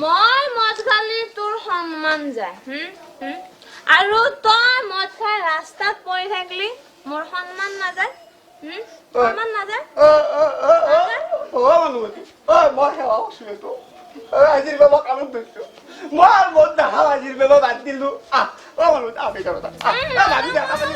মই মদ খালি তোৰ সন্মান যায় আৰু তই মদ খাই ৰাস্তাত পৰি থাকিলি মোৰ সন্মান নাযায় সন্মান নাযায় মই সেৱা কৰিছো তো আজিৰ বাবে কামত ধৰিছো মই আৰু মদ নাখাওঁ আজিৰ বাবে বাদ দিলো মানুহ আমি ভাবি দেখা পালি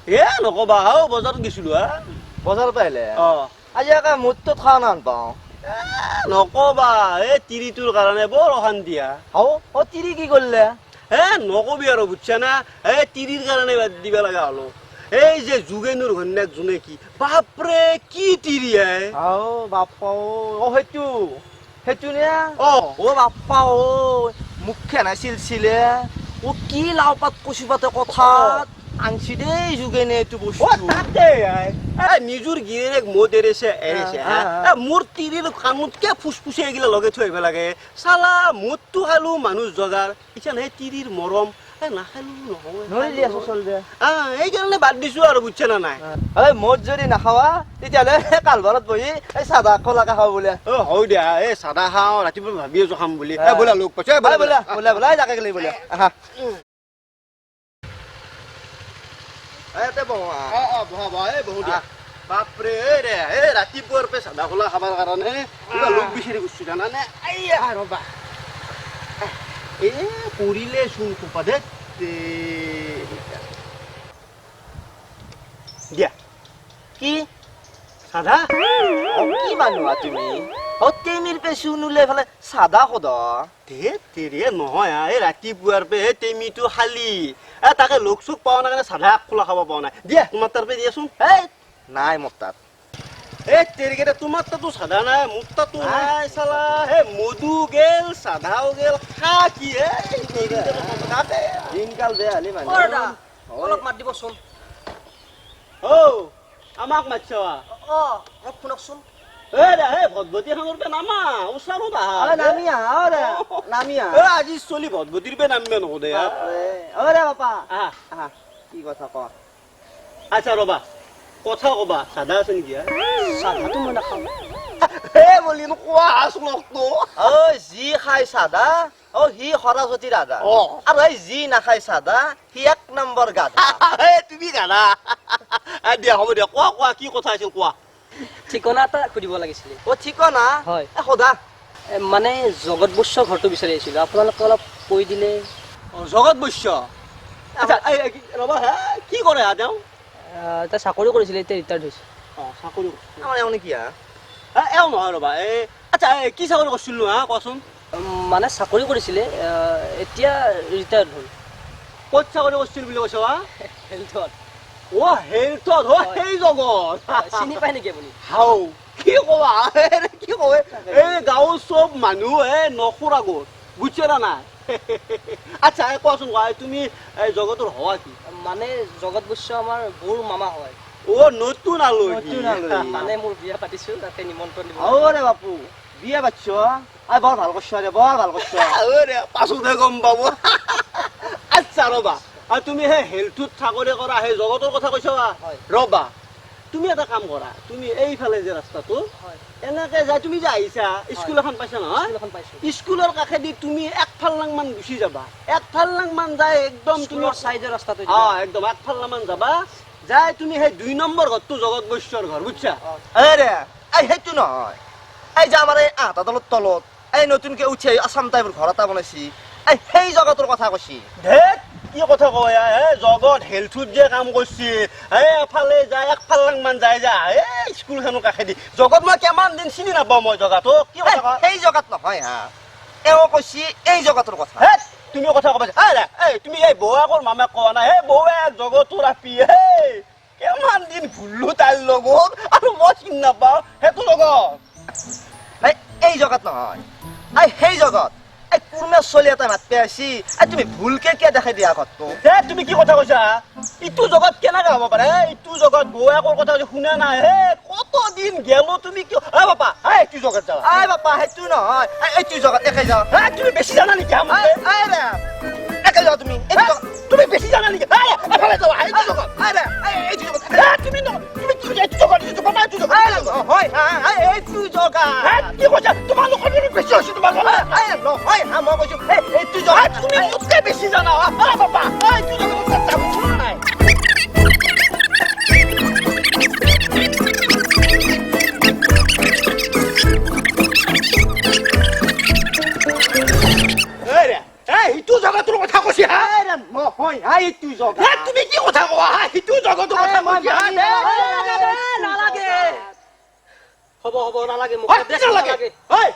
বেয়া নকবা বজাৰত গৈছিলো বজাৰত আহিলে অ আজি একে মুঠটো খাওঁ নাপাওঁ নকবা এই তিৰিটোৰ কাৰণে বৰ অশান্তিয়া তিৰি কি কৰিলে নকবি আৰু বুজছা না এই তিৰিৰ কাৰণে বাদ দিবা লগা হলো এই যে যোগেনুৰ ঘৈণীয়েক যোনে কি বাপৰে কি তিৰি বাপ্পা সেইটো নে বাপ্পা মুখে নাই চিলচিলে কি লাও পাত কচি পাতে কথা আনছি দেই যোগেনে এইটো বস্তু নিজৰ গিৰিয়েক মদ এৰিছে মোৰ তিৰিৰ কাণতকে ফুচফুচি এইগিলা লগে থৈ আহিব লাগে চালা মদটো খালো মানুহ জগাৰ এতিয়া নাই তিৰিৰ মৰম নাখালো নহয় এইকাৰণে বাদ দিছো আৰু বুজছা না নাই মদ যদি নাখাৱা তেতিয়াহ'লে কালভাৰত বহি এই চাদা কলাকে খাওঁ বোলে হয় দিয়া এই চাদা খাওঁ ৰাতিপুৱা ভাবি আছো খাম বুলি বোলা লগ পাইছো বোলে যাকে গেলি বোলে আহা বাপৰে ৰাতিপুৱাৰ পৰা চাদা খোলা খাবৰ কাৰণে লোক বিচাৰি গৈছো জানানে ৰবা পৰিলে চোন খোপা দে দিয়া কি চাদা কি মানুহ তুমি তেমিৰ পেচু নুলে ফালে চাদা সদ তেৰে নহয় এই ৰাতিপুৱাৰ পৰা টেমিটো খালি তাকে লোক চোক পোৱা নাই কাৰণে চাদা খোলা খাব পোৱা নাই দিয়া তোমাৰ তাৰ পৰা দিয়াচোন নাই মোৰ তাত তেৰিকেইটা তোমাৰ তাতো চাদা নাই মোৰ তাতো নাই চালা মধু গেল চাদাও গেল খা কি দিনকাল বেয়া হলি মানুহ অলপ মাত দিবচোন আমাক মাতছা শুনকচোন ভদভতি খানৰ পৰা নামা ওচৰত আজি চলি ভদভতিৰ পৰা নামিবে নকদে বাপা কি কথা ক আচ্ছা ৰবা কথা কবা চাদা আছে নেকি চাদাটো মই নাখাওঁ বলি কোৱা যি খাই চাদা সি সৰস্বতী ৰাধা আৰু এই যি নাখাই চাদা সি 1 নম্বৰ গাধা তুমি গাধা দিয়া হ'ব দিয়া কোৱা কোৱা কি কথা আছিল কোৱা ঠিকনা এটা সুধিব লাগিছিল ঠিকনা হয় সোধা মানে জগত বৈশ্য ঘৰটো বিচাৰি আহিছিলো আপোনালোকে অলপ কৈ দিলে জগত বৈশ্য ৰবা কি কৰে তেওঁ এটা চাকৰি কৰিছিলে এতিয়া ৰিটায়াৰ্ড হৈছে চাকৰি আমাৰ এওঁ নেকি এওঁ নহয় ৰবা আচ্ছা কি চাকৰি কৰিছিল কোৱাচোন মানে চাকৰি কৰিছিলে এতিয়া ৰিটায়াৰ্ড হ'ল ক'ত চাকৰি কৰিছিল বুলি কৈছ হেল্থত হেল্থত সেই জগত চিনি পায় নেকি আপুনি কি কবা কি কয় এই গাঁৱৰ চব মানুহ নখুৰ আগত বুজিছে না নাই আচ্ছা কোৱাচোন কোৱা তুমি জগতৰ হোৱা কি মানে জগত বৈশ্য আমাৰ বৌৰ মামা হয় নতুন আলহী মানে মোৰ বিয়া পাতিছো তাতে নিমন্ত্ৰণ দিব বাপু বিয়া পাতিছ বৰ ভাল কৰিছ বৰ ভাল কৰিছ পাছতহে গম পাব আচ্ছা ৰবা তুমি সেই হেল্থত চাকৰি কৰা সেই জগতৰ কথা কৈছা ৰবা তুমি এটা কাম কৰা তুমি এইফালে যে ৰাস্তাটো এনেকে যাই তুমি যে আহিছা স্কুল এখন পাইছা নহয় স্কুলৰ কাষেদি তুমি 1 ফাললাং মান গুচি যাবা 1 ফাললাং মান যাই একদম তুমি চাইডৰ ৰাস্তাটো একদম 1 ফাললাং মান যাবা যাই তুমি সেই 2 নম্বৰ ঘৰটো জগত বৈশ্যৰ ঘৰ বুজিছা সেইটো নহয় এই যে আমাৰ এই আটাডালৰ তলত এই নতুনকে উঠি আছাম টাইপৰ ঘৰ এটা বনাইছি সেই জগতৰ কথা কৈছি কি কথা কয় হে জগত হেলথত যে কাম কৰিছে হে এফালে যায় একফাল মান যায় যা এই স্কুলখনৰ কাষেদি জগত মই কিমান দিন চিনি নাপাওঁ মই জগাটো কি কথা কয় সেই জগাত নহয় হা এওঁ কৈছি এই জগাটোৰ কথা হে তুমি কথা ক'বা এই তুমি এই বৌৱাকৰ মামাক কোৱা নাই হে বৌৱে জগতো ৰাপি হে কিমান দিন ভুলো তাইৰ লগত আৰু মই চিনি নাপাওঁ সেইটো জগত এই জগাত নহয় সেই জগত এই কুৰ্মে চলি এটা মাততে আছি তুমি ভুলকে কিয় দেখাই দিয়া ঘৰটো হে তুমি কি কথা কৈছা ইটো জগত কেনেকে হ'ব পাৰে ইটো জগত বৌৱাকৰ কথা শুনা নাই হে কতদিন গেলো তুমি কিয় বাপা এইটো জগত যাবা বাপা সেইটো নহয় এইটো জগত একে যাওঁ তুমি বেছি জানা নেকি একে যাওঁ তুমি তুমি বেছি জানা নেকি এফালে যাবা এইটো জগত এইটো জগত তুমি এইটো জগত এইটো জগত এইটো জগত হয় এইটো জগত কি কৈছা তোমালোকৰ বেছি হৈছে তোমাৰ নহয় মই কৈছো এইটো জগত তুমি মোতকে বেছি জানা বাপা এইটো জগত যাব নাই ইটো জগতৰ কথা কৈছে নহয় এইটো জগত তুমি কি কথা কোৱা ইটো জগতৰ কথা কৈছে নালাগে হ'ব হ'ব নালাগে মোক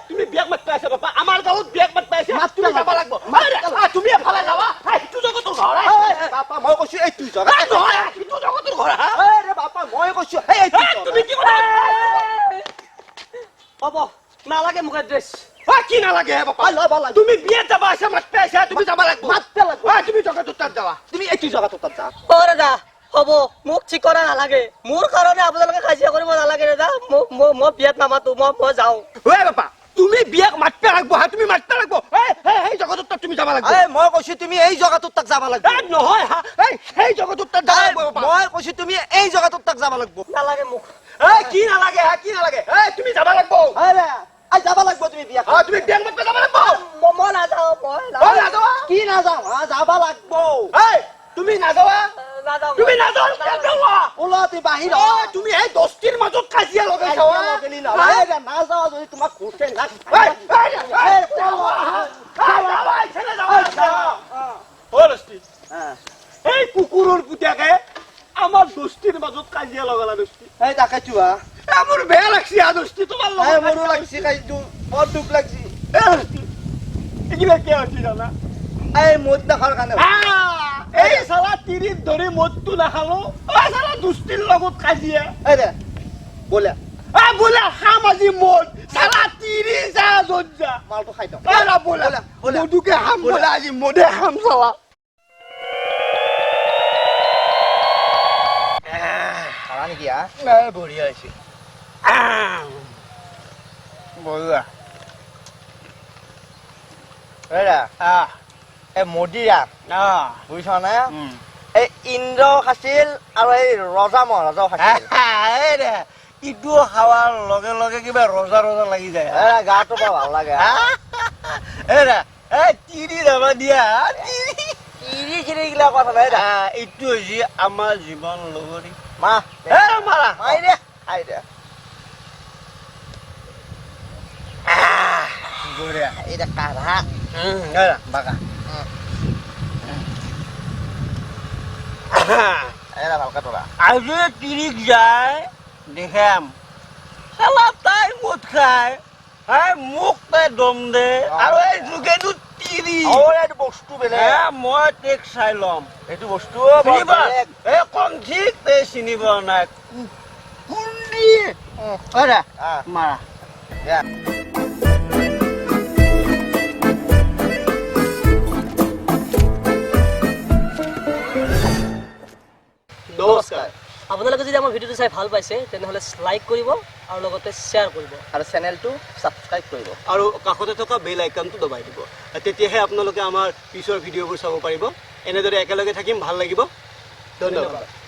তুমি বেগ মাত পাইছা বাপা আমাৰ গাঁৱত বেগ মাত পাইছা তুমি যাব লাগিব তুমি এফালে যাবা ইটো জগতৰ ঘৰ বাপা মই কৈছো এইটো জগত ইটো জগতৰ ঘৰ বাপা মই কৈছো তুমি কি কথা হ'ব নালাগে মোক এড্ৰেছ কি নালাগে বাপা তুমি বিয়াত যাবা আছে মাত পাইছা তুমি যাব লাগিব তুমি জগতৰ তাত যাবা তুমি এইটো জগতৰ তাত যা অ দাদা হ'ব মোক ঠিক কৰা নালাগে মোৰ কাৰণে আপোনালোকে কাজিয়া কৰিব নালাগে দাদা মই বিয়াত নামাতো মই যাওঁ বাপা তুমি বিয়াক মাতপে লাগব তুমি মাতপে লাগব সেই জগতৰ তাত তুমি যাব লাগিব মই কৈছো তুমি এই জগতৰ তাত যাব লাগিব নহয় সেই জগতৰ তাত যাব লাগিব মই কৈছো তুমি এই জগতৰ তাত যাব লাগিব নালাগে মোক কি নালাগে কি নালাগে তুমি যাব লাগিব যাব লাগিব তুমি বিয়া তুমি বিয়াক মাতপে যাব লাগিব মই নাযাওঁ নাযাবা কি নাযাওঁ যাব লাগিব তুমি নাযাবা নাযাওঁ তুমি নাযাবা ওলা তুমি বাহিৰ তুমি এই দস্তিৰ মাজত কাজিয়া লগাইছা নাযাওঁ যদি তোমাক ঘূৰ্তে এই কুকুৰৰ পুতেকে আমাৰ দস্তিৰ মাজত কাজিয়া লগালা দস্তি এই তাকেতো মোৰ বেয়া লাগছি দস্তি তোমাৰ মোৰো লাগছি কাইটো বৰ দুখ লাগছি এইগিলা কিয় হৈছে জানা এই মদ দেখাৰ কাৰণে এই চালা তিৰিত ধৰি মদটো নাখালো চালা দস্তিৰ লগত কাজিয়া এই দে বলে বোলে খাম আজি মদ চালা তিৰি যা যত যা মালটো খাই দিওঁ বোলে মধুকে খাম বোলে আজি মদে খাম চালা খালা নেকি বঢ়িয়া হৈছে বঢ়িয়া এই মদিৰা বুজিছ নে এই ইন্দ্ৰ খাছিল আৰু এই ৰজা মহাৰাজাও খাছিল ইটো খাৱাৰ লগে লগে কিবা ৰজা ৰজা লাগি যায় গাটো বৰ ভাল লাগে তিৰি যাবা দিয়া ইৰি খিৰি গিলা কথা নাই এইটো হৈছে আমাৰ জীৱন লগৰী মা মাৰা মাই দে খাই দে বঢ়িয়া এই দে কাঢ়া বাকা ভালকে তোলা আজি তিৰিক যায় দেখাম চালা তাই মদ খায় মোক তাই দম দে আৰু এই যোগেটো তিৰি এইটো বস্তু বেলেগ মই তেক চাই ল'ম এইটো বস্তু এই কম ঠিক তাই চিনিব নাই কুন্দি মাৰা নমস্কাৰ আপোনালোকে যদি আমাৰ ভিডিঅ'টো চাই ভাল পাইছে তেনেহ'লে লাইক কৰিব আৰু লগতে শ্বেয়াৰ কৰিব আৰু চেনেলটো ছাবস্ক্ৰাইব কৰিব আৰু কাষতে থকা বেল আইকনটো দবাই দিব তেতিয়াহে আপোনালোকে আমাৰ পিছৰ ভিডিঅ'বোৰ চাব পাৰিব এনেদৰে একেলগে থাকিম ভাল লাগিব ধন্যবাদ